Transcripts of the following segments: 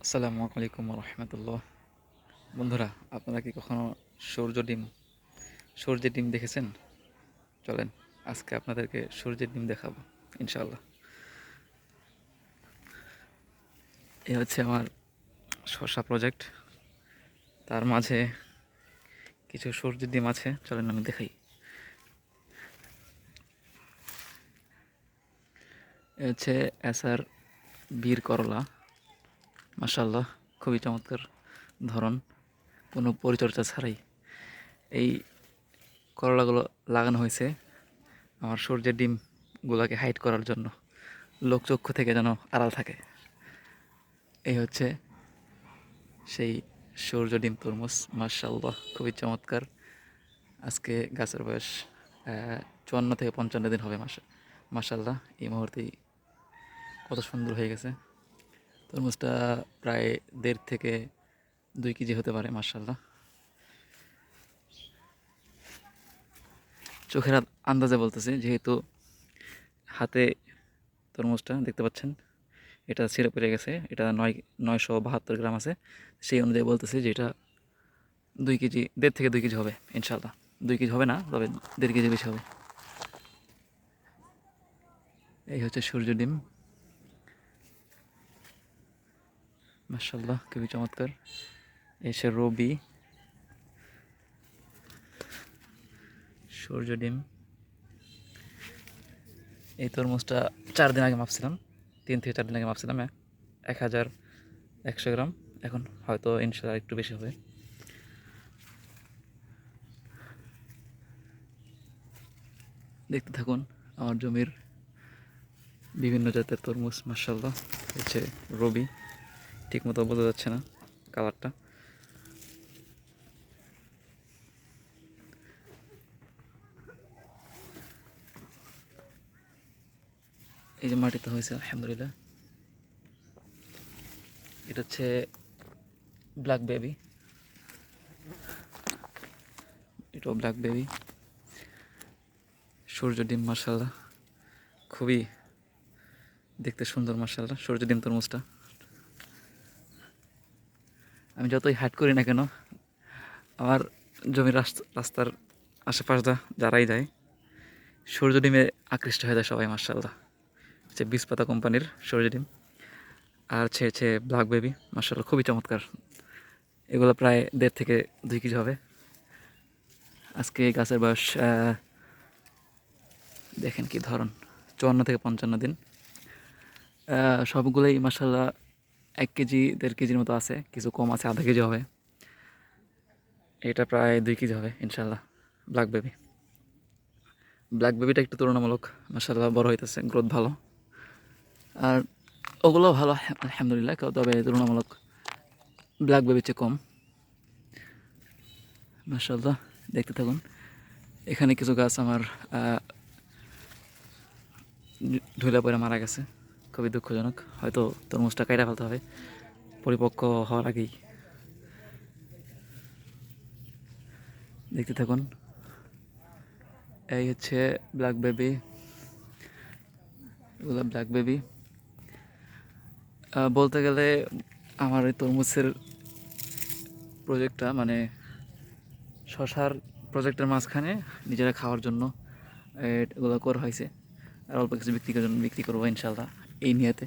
আসসালামু আলাইকুম রহমতুল্লাহ। বন্ধুরা, আপনারা কি কখনো সূর্য ডিম সূর্যের ডিম দেখেছেন? চলেন, আজকে আপনাদেরকে সূর্যের ডিম দেখাবো ইনশাল্লাহ। এ হচ্ছে আমার শসা প্রজেক্ট, তার মাঝে কিছু সূর্যের ডিম আছে। চলেন আমি দেখাই। এ হচ্ছে এসার বীর করলা। মাশাল্লাহ, খুবই চমৎকার ধরন, কোনো পরিচর্যা ছাড়াই এই করলাগুলো লাগানো হয়েছে আমার সূর্যের ডিমগুলোকে হাইড করার জন্য, লোকচক্ষু থেকে যেন আড়াল থাকে। এই হচ্ছে সেই সূর্য ডিম তরমুজ। মাশাআল্লাহ, খুবই চমৎকার। আজকে গাছের বয়স 54 থেকে 55 দিন হবে। মাশাআল্লাহ, এই মুহূর্তেই কত সুন্দর হয়ে গেছে। তরমুজটা প্রায় 1.5 থেকে 2 কেজি হতে পারে। মাশাআল্লাহ, চোখের আন্দাজে বলতেছি, যেহেতু হাতে তরমুজটা দেখতে পাচ্ছেন, এটা ছিঁড়ে পড়ে গেছে। এটা 972 গ্রাম আছে। সেই অনুযায়ী বলতেছি যে এটা 2 কেজি, 1.5 থেকে 2 কেজি হবে ইনশাল্লাহ। 2 কেজি হবে না, তবে 1.5 কেজি বেশি হবে। এই হচ্ছে সূর্য ডিম। মাশাল্লাহ, খুবই চমৎকার। এসে রবি সূর্য ডিম। এই তরমুজটা 4 দিন আগে মাপছিলাম, 3 থেকে 4 দিন আগে মাপছিলাম 1100 গ্রাম। এখন হয়তো ইনশাল্লাহ একটু বেশি হবে। দেখতে থাকুন আমার জমির বিভিন্ন জাতের তরমুজ। মাশাল্লাহ, হচ্ছে রবি, ঠিক মতো বোঝা যাচ্ছে না কালারটা। এই যে মাটিতে হয়েছে আলহামদুলিল্লাহ। এটা হচ্ছে ব্ল্যাক বেবি, এটাও ব্ল্যাক বেবি। সূর্য ডিম মাশাল্লাহ, খুবই দেখতে সুন্দর। মাশাল্লাহ, সূর্য ডিম তরমুজটা আমি যতই হাইট করি না কেন, আমার জমির রাস্তার আশেপাশ যারাই যায়, সূর্য ডিমে আকৃষ্ট হয়ে যায় সবাই। মাশাল্লাহ, হচ্ছে বিষপাতা কোম্পানির সূর্য ডিম। আর হচ্ছে ব্ল্যাক বেবি। মাশাল্লাহ, খুবই চমৎকার। এগুলো প্রায় 1.5 থেকে 2 কেজি হবে। আজকে এই গাছের বয়স দেখেন কি ধরন, 54 থেকে 55 দিন। সবগুলোই মাশাল্লাহ 1 কেজি 1.5 কেজির মতো আছে, কিছু কম আছে, আধা কেজি হবে। এটা প্রায় 2 কেজি হবে ইনশাল্লাহ। ব্ল্যাক বেবি, ব্ল্যাক বেবিটা একটু তুলনামূলক মাশাল্লাহ বড় হইতেছে, গ্রোথ ভালো। আর ওগুলো ভালো আলহামদুলিল্লাহ, তবে তুলনামূলক ব্ল্যাক বেবির চেয়ে কম। মাশাল্লাহ, দেখতে থাকুন। এখানে কিছু গাছ আমার ঢুলা পড়ে মারা গেছে, খুবই দুঃখজনক। হয়তো তরমুজটা কাইটা ফেলতে হবে পরিপক্ক হওয়ার আগেই। দেখতে থাকুন। এই হচ্ছে ব্ল্যাক বেবি, এগুলো ব্ল্যাক বেবি। বলতে গেলে আমার এই তরমুজের প্রজেক্টটা, মানে শশার প্রজেক্টের মাঝখানে নিজেরা খাওয়ার জন্য এগুলো করা হয়েছে। আর অল্প কিছু বিক্রি করবো ইনশাল্লাহ এই নিয়েতে।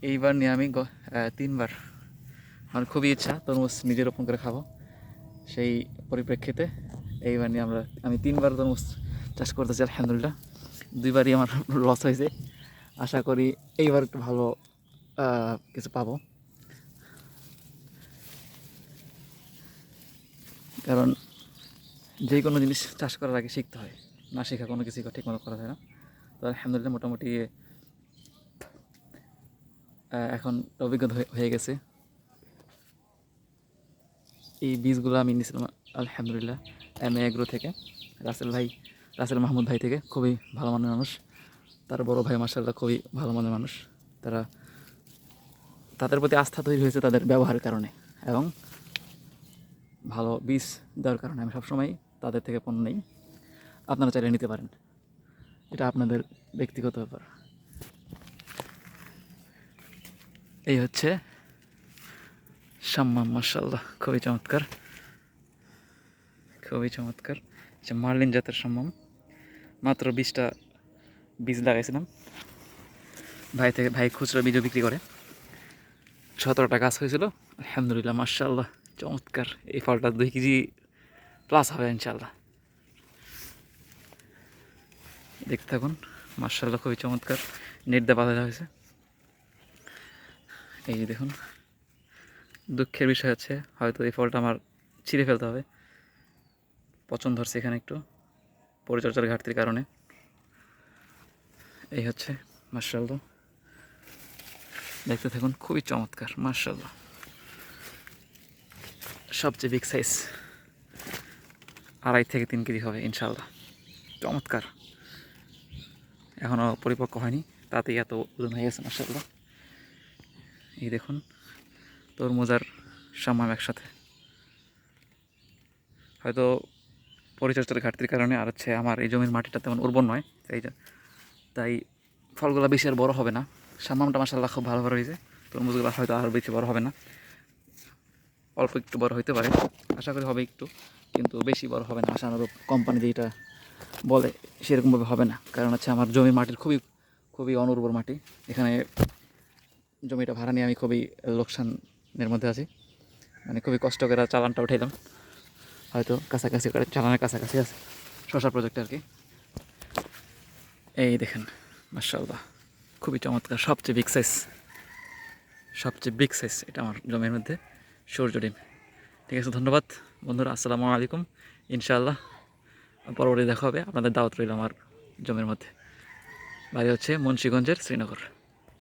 এইবার নিয়ে আমি 3বার, আমার খুবই ইচ্ছা তরমুজ নিজে রোপণ করে খাবো। সেই পরিপ্রেক্ষিতে এইবার নিয়ে আমি 3বার তরমুজ চাষ করতেছি আলহামদুলিল্লাহ। 2বারই আমার লস হয়েছে। আশা করি এইবার একটু ভালো কিছু পাবো, কারণ যে কোনো জিনিস চাষ করার আগে শিখতে হয়, না শেখা কোনো কিছু ঠিক মতো করা যায় না। তো আলহামদুলিল্লাহ মোটামুটি এখন অভিজ্ঞতা হয়ে গেছে। এই বীজগুলো আমি নিয়েছিলাম আলহামদুলিল্লাহ এগ্রো থেকে, রাসেল মাহমুদ ভাই থেকে। খুবই ভালো মনের মানুষ, তার বড় ভাই মাশাআল্লাহ খুবই ভালো মনের মানুষ। তারা, তাদের প্রতি আস্থা তৈরি হয়েছে তাদের ব্যবহারের কারণে এবং ভালো বীজ দেওয়ার কারণে। আমি সবসময় তাদের থেকে পণ্য নেই, আপনারা চাইলে নিতে পারেন, এটা আপনাদের ব্যক্তিগত ব্যাপার। এই হচ্ছে সাম্মাম, মাশাআল্লাহ খুবই চমৎকার, খুবই চমৎকার। যে মার্লিন জাতের সাম্মাম, মাত্র 20টা বীজ লাগাইছিলাম। ভাই খুচরা বীজও বিক্রি করে। 17টা গাছ হয়েছিল, আলহামদুলিল্লাহ মাশাআল্লাহ চমৎকার। এই ফলটা 2 কেজি প্লাস হবে ইনশাআল্লাহ। দেখতে থাকুন, মাশাআল্লাহ খুবই চমৎকার। নেট দিয়ে বাঁধা হয়েছে। এই যে দেখুন, দুঃখের বিষয় হচ্ছে হয়তো এই ফলটা আমার ছিঁড়ে ফেলতে হবে। পছন্দ ধরছে এখানে একটু পরিচর্যার ঘাটতির কারণে। এই হচ্ছে মাশাআল্লাহ, দেখতে থাকুন, খুবই চমৎকার মাশাআল্লাহ। সবচেয়ে বিগ সাইজ 2.5 থেকে 3 কেজি হবে ইনশাআল্লাহ। চমৎকার, এখনও পরিপক্ক হয়নি, তাতেই এত ওজন হয়ে গেছে মাশাআল্লাহ। এই দেখুন, তরমুজ আর সাম্মাম একসাথে। হয়তো পরিচর্যার ঘাটতির কারণে আর হচ্ছে আমার এই জমির মাটিটা তেমন উর্বর নয়, তাই ফলগুলো বেশি আর বড় হবে না। সাম্মামটা মাশাআল্লাহ খুব ভালো হয়েছে, তরমুজগুলো হয়তো আর বেশি বড় হবে না, অল্প একটু বড় হইতে পারে, আশা করি হবে একটু, কিন্তু বেশি বড় হবে না আশানুরূপ কোম্পানি যেটা বলে সেরকমভাবে হবে না। কারণ হচ্ছে আমার জমির মাটির খুবই খুবই অনুর্বর মাটি। এখানে জমিটা ভাড়া নিয়ে আমি খুবই লোকসানের মধ্যে আছি, মানে খুবই কষ্ট করে চালানটা উঠাইলাম। হয়তো কাছাকাছি করে চালানের কাছাকাছি আছে শশা প্রজেক্ট আর কি। এই দেখেন মাশাআল্লাহ খুবই চমৎকার, সবচেয়ে বিগ সাইজ এটা আমার জমির মধ্যে সূর্য ডিম। ঠিক আছে, ধন্যবাদ বন্ধুরা, আসসালামু আলাইকুম। ইনশাআল্লাহ পরবর্তী দেখা হবে। আপনাদের দাওয়াত রইল আমার জমির মধ্যে। বাড়ি হচ্ছে মুন্সিগঞ্জের শ্রীনগর।